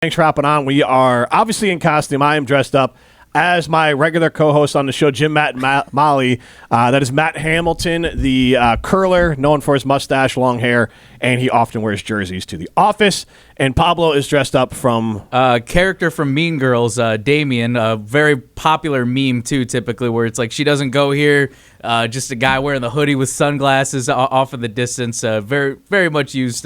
Thanks for hopping on. We are obviously in costume. I am dressed up as my regular co-host on the show, Jim, Matt, and Molly. That is Matt Hamilton, the curler, known for his mustache, long hair, and he often wears jerseys to the office. And Pablo is dressed up from... character from Mean Girls, Damien, a very popular meme, too, typically, where it's like she doesn't go here, just a guy wearing the hoodie with sunglasses off in the distance. Very, very much used...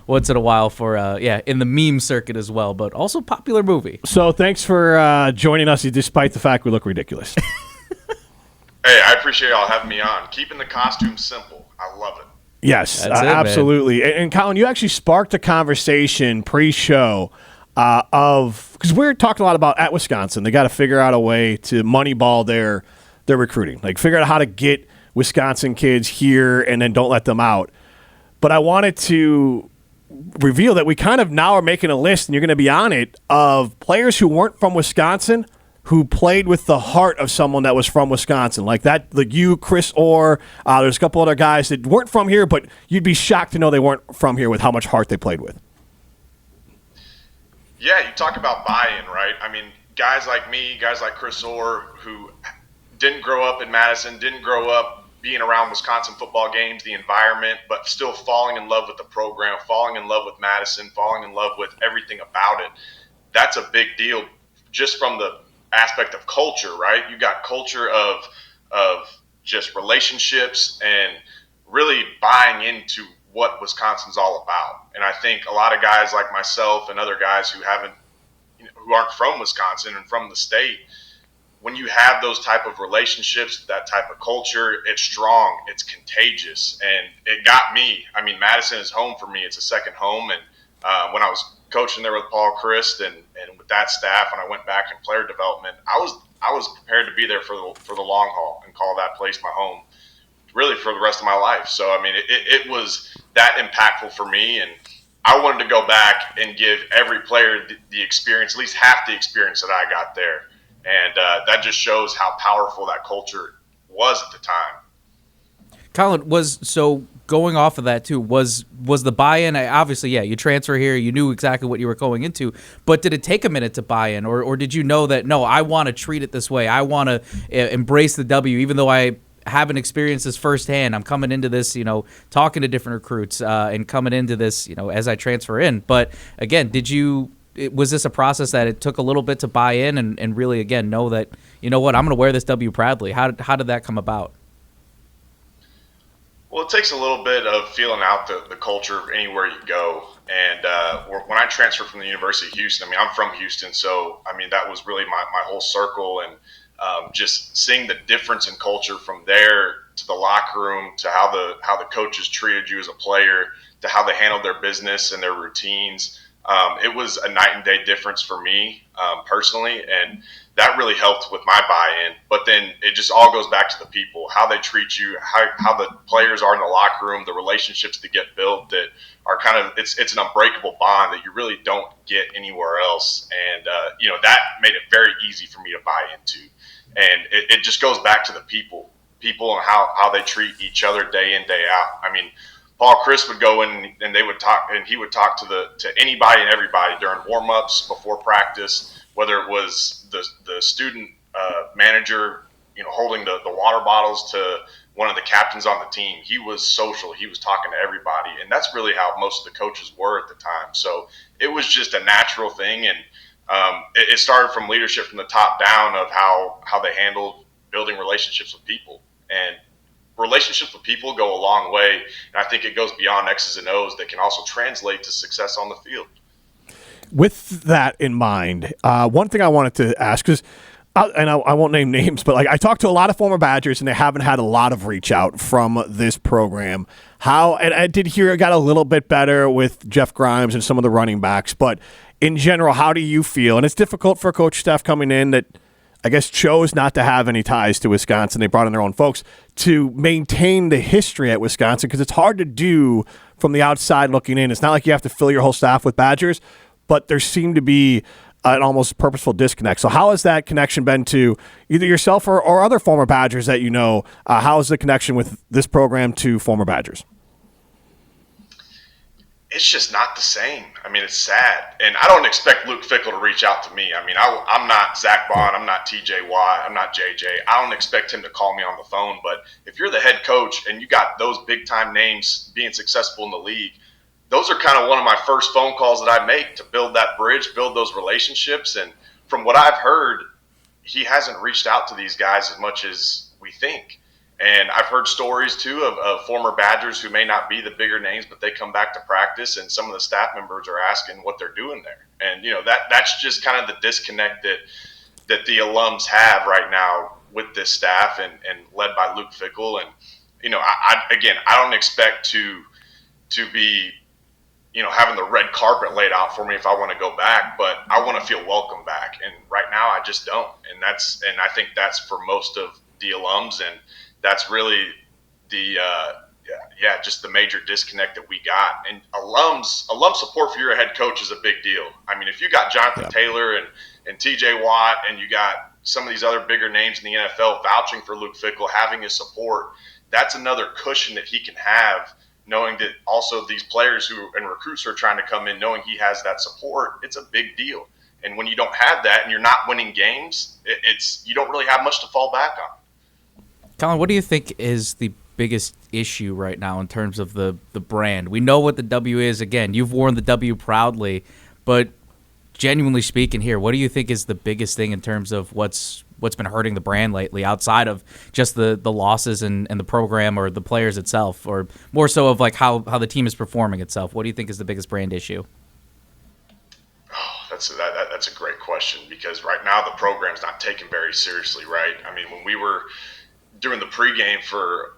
once in a while for, in the meme circuit as well, but also popular movie. So thanks for joining us, despite the fact we look ridiculous. Hey, I appreciate y'all having me on. Keeping the costume simple. I love it. Yes, absolutely. And Colin, you actually sparked a conversation pre-show because we're talking a lot about at Wisconsin. They got to figure out a way to moneyball their recruiting, like figure out how to get Wisconsin kids here and then don't let them out. But I wanted to reveal that we kind of now are making a list, and you're going to be on it, of players who weren't from Wisconsin who played with the heart of someone that was from Wisconsin. Like you, Chris Orr, there's a couple other guys that weren't from here, but you'd be shocked to know they weren't from here with how much heart they played with. Yeah, you talk about buy-in, right? I mean, guys like me, guys like Chris Orr, who didn't grow up in Madison, didn't grow up being around Wisconsin football games, the environment, but still falling in love with the program, falling in love with Madison, falling in love with everything about it. That's a big deal just from the aspect of culture, right? You got culture of just relationships and really buying into what Wisconsin's all about. And I think a lot of guys like myself and other guys who aren't from Wisconsin and from the state, when you have those type of relationships, that type of culture, it's strong, it's contagious, and it got me. I mean, Madison is home for me. It's a second home, and when I was coaching there with Paul Christ and with that staff, and I went back in player development, I was prepared to be there for the long haul and call that place my home, really for the rest of my life. So, I mean, it was that impactful for me, and I wanted to go back and give every player the experience, at least half the experience that I got there. And that just shows how powerful that culture was at the time. Colin, so going off of that too, was the buy-in, obviously, yeah, you transfer here, you knew exactly what you were going into, but did it take a minute to buy in, or did you know that, no, I want to treat it this way, I want to embrace the W, even though I haven't experienced this firsthand, I'm coming into this, talking to different recruits and coming into this, as I transfer in, but again, was this a process that it took a little bit to buy in and really, again, know that, you know what, I'm going to wear this W proudly? How did that come about? Well, it takes a little bit of feeling out the culture anywhere you go. And when I transferred from the University of Houston, I mean, I'm from Houston, so, I mean, that was really my whole circle. And just seeing the difference in culture from there to the locker room to how the coaches treated you as a player to how they handled their business and their routines. It was a night and day difference for me personally, and that really helped with my buy-in. But then it just all goes back to the people, how they treat you, how the players are in the locker room, the relationships that get built that are kind of it's an unbreakable bond that you really don't get anywhere else. And that made it very easy for me to buy into. And it just goes back to the people and how they treat each other day in, day out. I mean, Paul Chris would go in and they would talk, and he would talk to anybody and everybody during warm-ups, before practice, whether it was the student manager, holding the water bottles to one of the captains on the team. He was social. He was talking to everybody, and that's really how most of the coaches were at the time. So it was just a natural thing, and it started from leadership from the top down of how they handled building relationships with people. And relationships with people go a long way, and I think it goes beyond X's and O's that can also translate to success on the field. With that in mind, one thing I wanted to ask, because I won't name names, but I talked to a lot of former Badgers, and they haven't had a lot of reach out from this program. And I did hear it got a little bit better with Jeff Grimes and some of the running backs, but in general, how do you feel? And it's difficult for coach staff coming in that I guess chose not to have any ties to Wisconsin. They brought in their own folks to maintain the history at Wisconsin, because it's hard to do from the outside looking in. It's not like you have to fill your whole staff with Badgers, but there seemed to be an almost purposeful disconnect. So how has that connection been to either yourself or other former Badgers that you know? How is the connection with this program to former Badgers? it's just not the same. I mean, it's sad. And I don't expect Luke Fickell to reach out to me. I mean, I'm not Zach Bond. I'm not TJ Watt. I'm not JJ. I don't expect him to call me on the phone. But if you're the head coach and you got those big-time names being successful in the league, those are kind of one of my first phone calls that I make to build that bridge, build those relationships. And from what I've heard, he hasn't reached out to these guys as much as we think. And I've heard stories, too, of former Badgers who may not be the bigger names, but they come back to practice, and some of the staff members are asking what they're doing there. And, that's just kind of the disconnect that the alums have right now with this staff and led by Luke Fickell. And, I don't expect to be, having the red carpet laid out for me if I want to go back, but I want to feel welcome back. And right now I just don't. And I think that's for most of the alums, and that's really just the major disconnect that we got. And alum support for your head coach is a big deal. I mean, if you got Jonathan Taylor and TJ Watt, and you got some of these other bigger names in the NFL vouching for Luke Fickell, having his support, that's another cushion that he can have, knowing that also these players and recruits are trying to come in, knowing he has that support. It's a big deal. And when you don't have that and you're not winning games, you don't really have much to fall back on. Colin, what do you think is the biggest issue right now in terms of the brand? We know what the W is. Again, you've worn the W proudly, but genuinely speaking here, what do you think is the biggest thing in terms of what's been hurting the brand lately, outside of just the losses and the program or the players itself, or more so of like how the team is performing itself? What do you think is the biggest brand issue? Oh, that's a great question, because right now the program's not taken very seriously, right? I mean, when we were during the pregame for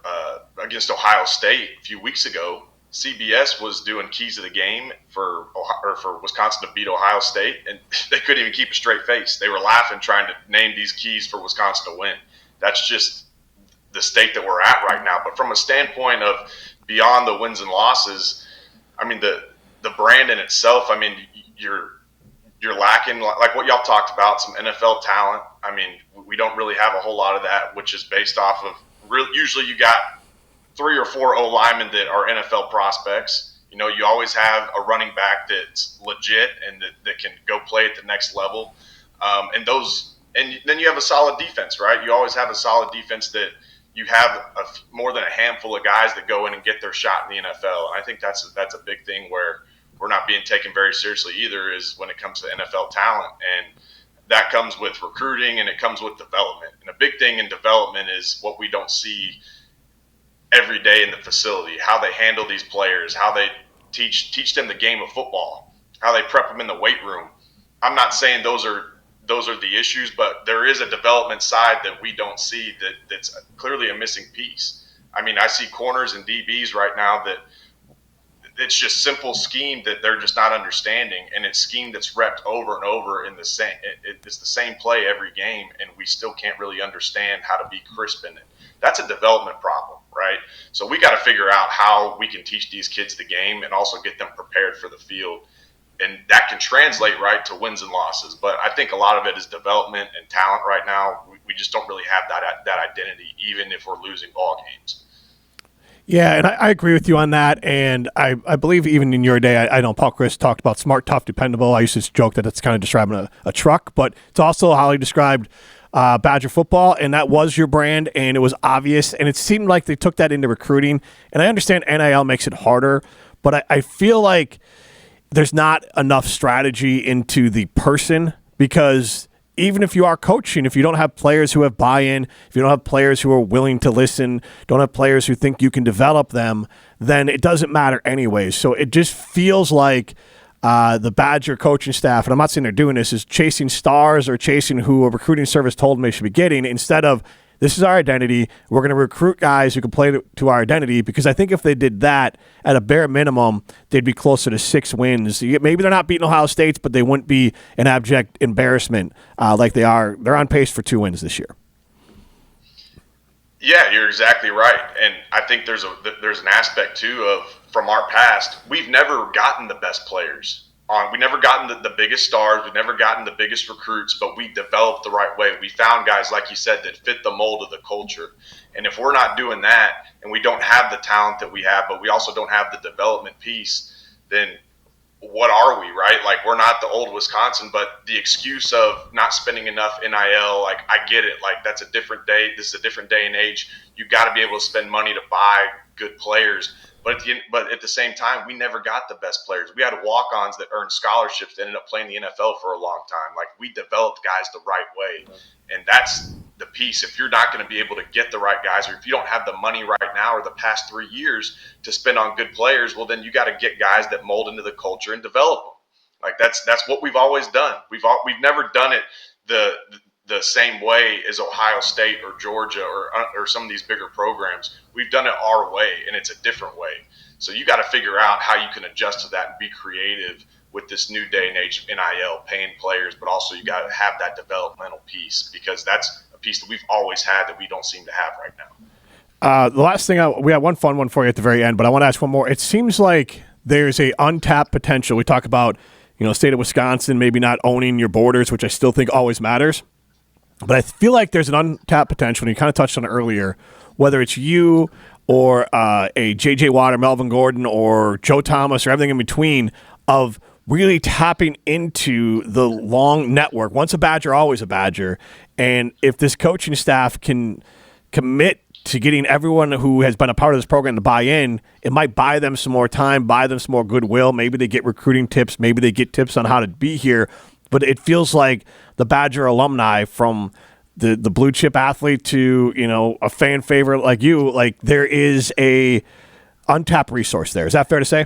against Ohio State a few weeks ago, CBS was doing keys of the game for Wisconsin to beat Ohio State, and they couldn't even keep a straight face. They were laughing trying to name these keys for Wisconsin to win. That's just the state that we're at right now. But from a standpoint of beyond the wins and losses, I mean, the brand in itself, I mean, you're lacking, like what y'all talked about, some NFL talent. I mean, we don't really have a whole lot of that, which is based off of usually you got 3 or 4 O linemen that are NFL prospects. You always have a running back that's legit and that can go play at the next level. And then you have a solid defense, right? You always have a solid defense that you have more than a handful of guys that go in and get their shot in the NFL. And I think that's a big thing where we're not being taken very seriously either, is when it comes to NFL talent. And that comes with recruiting, and it comes with development. And a big thing in development is what we don't see every day in the facility, how they handle these players, how they teach them the game of football, how they prep them in the weight room. I'm not saying those are the issues, but there is a development side that we don't see that's clearly a missing piece. I mean, I see corners and DBs right now that it's just simple scheme that they're just not understanding, and it's scheme that's repped over and over in the same. It's the same play every game, and we still can't really understand how to be crisp in it. That's a development problem, right? So we got to figure out how we can teach these kids the game and also get them prepared for the field, and that can translate right to wins and losses. But I think a lot of it is development and talent right now. We just don't really have that identity, even if we're losing ball games. Yeah, and I agree with you on that. And I believe even in your day, I know Paul Chris talked about smart, tough, dependable. I used to joke that that's kind of describing a truck, but it's also how he described Badger football, and that was your brand, and it was obvious, and it seemed like they took that into recruiting. And I understand NIL makes it harder, but I feel like there's not enough strategy into the person, because even if you are coaching, if you don't have players who have buy-in, if you don't have players who are willing to listen, don't have players who think you can develop them, then it doesn't matter anyways. So it just feels like the Badger coaching staff, and I'm not saying they're doing this, is chasing stars or chasing who a recruiting service told them they should be getting, instead of, this is our identity, we're going to recruit guys who can play to our identity. Because I think if they did that, at a bare minimum, they'd be closer to 6 wins. Maybe they're not beating Ohio State, but they wouldn't be an abject embarrassment like they are. They're on pace for 2 wins this year. Yeah, you're exactly right. And I think there's an aspect, too, of from our past, we've never gotten the best players. We never gotten the biggest stars. We've never gotten the biggest recruits, but we developed the right way. We found guys, like you said, that fit the mold of the culture. And if we're not doing that, and we don't have the talent that we have, but we also don't have the development piece, then what are we, right? Like, we're not the old Wisconsin, but the excuse of not spending enough NIL, like, I get it. Like, that's a different day. This is a different day and age. You got to be able to spend money to buy good players. But at the same time, we never got the best players. We had walk-ons that earned scholarships that ended up playing the NFL for a long time. Like, we developed guys the right way. And that's the piece. If you're not going to be able to get the right guys, or if you don't have the money right now or the past 3 years to spend on good players, well, then you got to get guys that mold into the culture and develop them. Like, that's what we've always done. We've never done it the same way as Ohio State or Georgia or some of these bigger programs. We've done it our way, and it's a different way. So you got to figure out how you can adjust to that and be creative with this new day and age of NIL, paying players, but also you got to have that developmental piece, because that's a piece that we've always had that we don't seem to have right now. The last thing, we have one fun one for you at the very end, but I want to ask one more. It seems like there's a untapped potential. We talk about, state of Wisconsin maybe not owning your borders, which I still think always matters. But I feel like there's an untapped potential, and you kind of touched on it earlier, whether it's you or a J.J. Watt or Melvin Gordon or Joe Thomas or everything in between, of really tapping into the long network. Once a Badger, always a Badger. And if this coaching staff can commit to getting everyone who has been a part of this program to buy in, it might buy them some more time, buy them some more goodwill. Maybe they get recruiting tips. Maybe they get tips on how to be here. But it feels like the Badger alumni, from the blue chip athlete to, a fan favorite like you, like, there is a untapped resource there. Is that fair to say?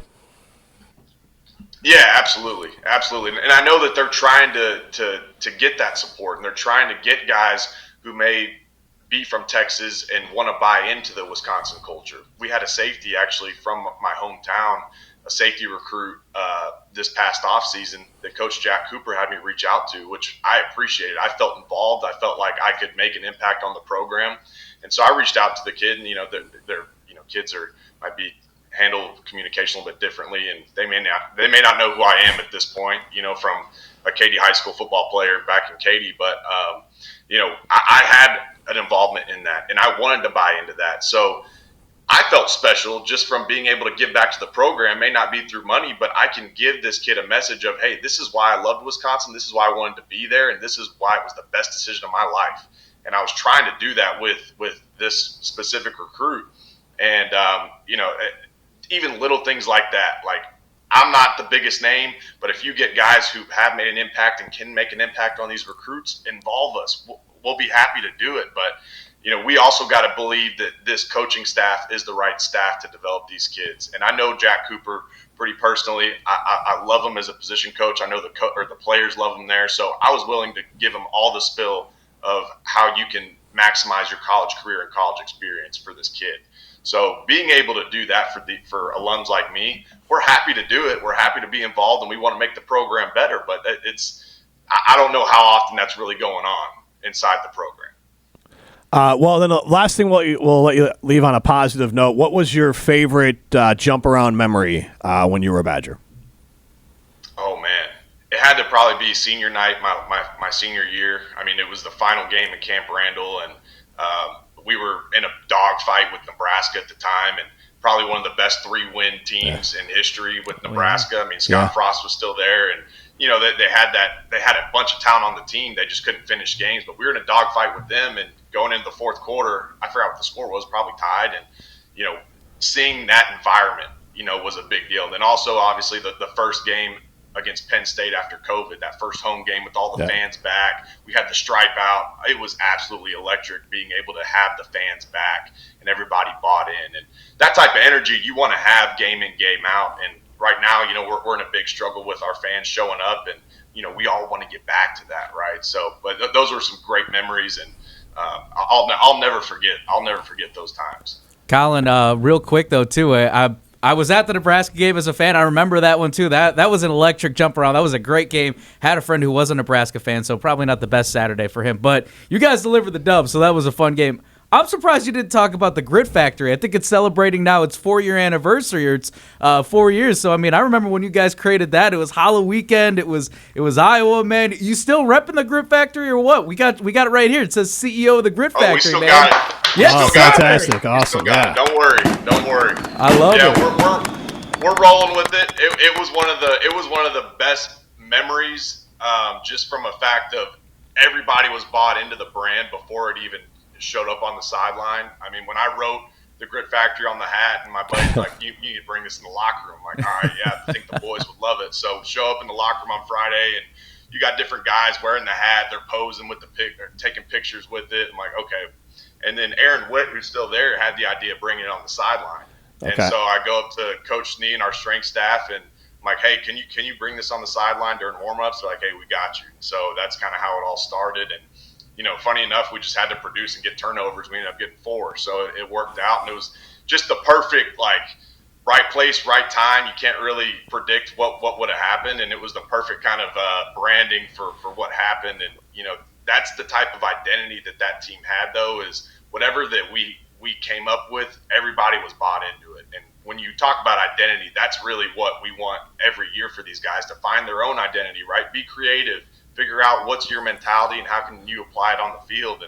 Yeah, absolutely. Absolutely. And I know that they're trying to get that support, and they're trying to get guys who may be from Texas and want to buy into the Wisconsin culture. We had a safety actually from my hometown, a safety recruit this past offseason that Coach Jack Cooper had me reach out to, which I appreciated. I felt involved. I felt like I could make an impact on the program. And so I reached out to the kid, and, they're kids might be handle communication a little bit differently, and they may not know who I am at this point, from a Katy high school football player back in Katy, but I had an involvement in that, and I wanted to buy into that. So I felt special just from being able to give back to the program. May not be through money, but I can give this kid a message of, hey, this is why I loved Wisconsin, this is why I wanted to be there, and this is why it was the best decision of my life. And I was trying to do that with this specific recruit. And even little things like that. Like, I'm not the biggest name, but if you get guys who have made an impact and can make an impact on these recruits, involve us. We'll be happy to do it. But, we also got to believe that this coaching staff is the right staff to develop these kids. And I know Jack Cooper pretty personally. I love him as a position coach. I know the players love him there. So I was willing to give him all the spill of how you can maximize your college career and college experience for this kid. So being able to do that for alums like me, we're happy to do it. We're happy to be involved, and we want to make the program better. But I don't know how often that's really going on inside the program. Well, then the last thing we'll let you leave on a positive note. What was your favorite jump around memory when you were a Badger? Oh, man. It had to probably be senior night, my senior year. I mean, it was the final game at Camp Randall, and we were in a dogfight with Nebraska at the time, and probably one of the best 3-win teams in history with Nebraska. I mean, Scott Frost was still there, and they had a bunch of talent on the team. They just couldn't finish games, but we were in a dogfight with them, and going into the fourth quarter, I forgot what the score was, probably tied, and seeing that environment, was a big deal. And then also, obviously, the first game against Penn State after COVID, that first home game with all the fans back. We had the stripe out. It was absolutely electric being able to have the fans back and everybody bought in. And that type of energy you want to have game in, game out. And right now, we're in a big struggle with our fans showing up, and, we all want to get back to that, right? So, but those were some great memories, and I'll never forget those times. Colin, real quick though, too, I was at the Nebraska game as a fan. I remember that one, too. That was an electric jump around. That was a great game. Had a friend who was a Nebraska fan, so probably not the best Saturday for him. But you guys delivered the dub, so that was a fun game. I'm surprised you didn't talk about the Grit Factory. I think it's celebrating now its 4-year anniversary, or it's 4 years. So, I mean, I remember when you guys created that. It was Hollow Weekend. It was Iowa, man. You still repping the Grit Factory or what? We got it right here. It says CEO of the Grit Factory, we still man. Got it. Yeah, fantastic. Awesome. Don't worry. I love it. we're rolling with it. It was one of the best memories, just from a fact of everybody was bought into the brand before it even showed up on the sideline. I mean, when I wrote the Grit Factory on the hat, and my buddy's like, you need to bring this in the locker room. I'm like, all right, yeah, I think the boys would love it. So show up in the locker room on Friday, and you got different guys wearing the hat. They're posing with the pic, they're taking pictures with it. I'm like, okay. And then Aaron Witt, who's still there, had the idea of bringing it on the sideline. Okay. And so I go up to Coach Snee and our strength staff, and I'm like, hey, can you bring this on the sideline during warm-ups? They're like, hey, we got you. So that's kind of how it all started. And, funny enough, we just had to produce and get turnovers. We ended up getting 4. So it worked out, and it was just the perfect, right place, right time. You can't really predict what would have happened, and it was the perfect kind of branding for what happened. And, that's the type of identity that team had, though, is whatever that we came up with, everybody was bought into it. And when you talk about identity, that's really what we want every year for these guys, to find their own identity, right? Be creative, figure out what's your mentality and how can you apply it on the field.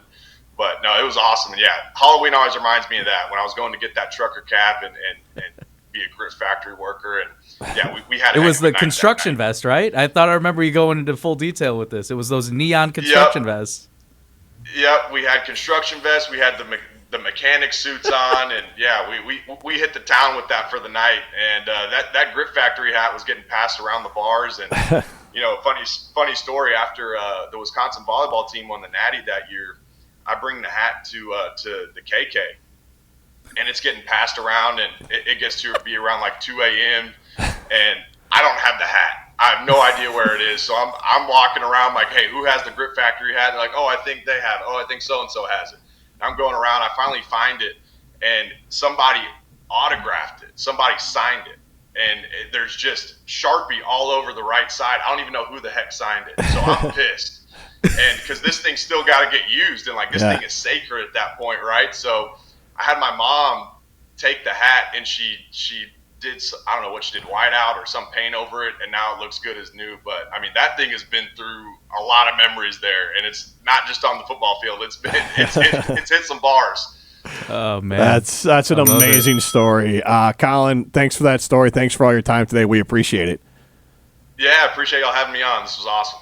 But no, it was awesome. And yeah, Halloween always reminds me of that, when I was going to get that trucker cap and be a Grit Factory worker. And yeah, we had it was the construction vest, right? I thought I remember you going into full detail with this. It was those neon construction vests. Yep, we had construction vests. We had the mechanic suits on, and yeah, we hit the town with that for the night. And that Grit Factory hat was getting passed around the bars. And funny story. After the Wisconsin volleyball team won the Natty that year, I bring the hat to the KK, and it's getting passed around, and it gets to be around 2 a.m. and I don't have the hat. I have no idea where it is. So I'm walking around like, hey, who has the Grit Factory hat? And they're like, oh, I think they have it. Oh, I think so-and-so has it. And I'm going around. I finally find it, and somebody autographed it. Somebody signed it. And there's just Sharpie all over the right side. I don't even know who the heck signed it. So I'm pissed. And because this thing's still got to get used, and this thing is sacred at that point, right? So I had my mom take the hat, and she did, I don't know what she did, white out or some paint over it, and now it looks good as new. But I mean, that thing has been through a lot of memories there, and it's not just on the football field. It's hit some bars. Oh man, that's an amazing story. Colin, thanks for that story. Thanks for all your time today. We appreciate it. Yeah, I appreciate y'all having me on. This was awesome.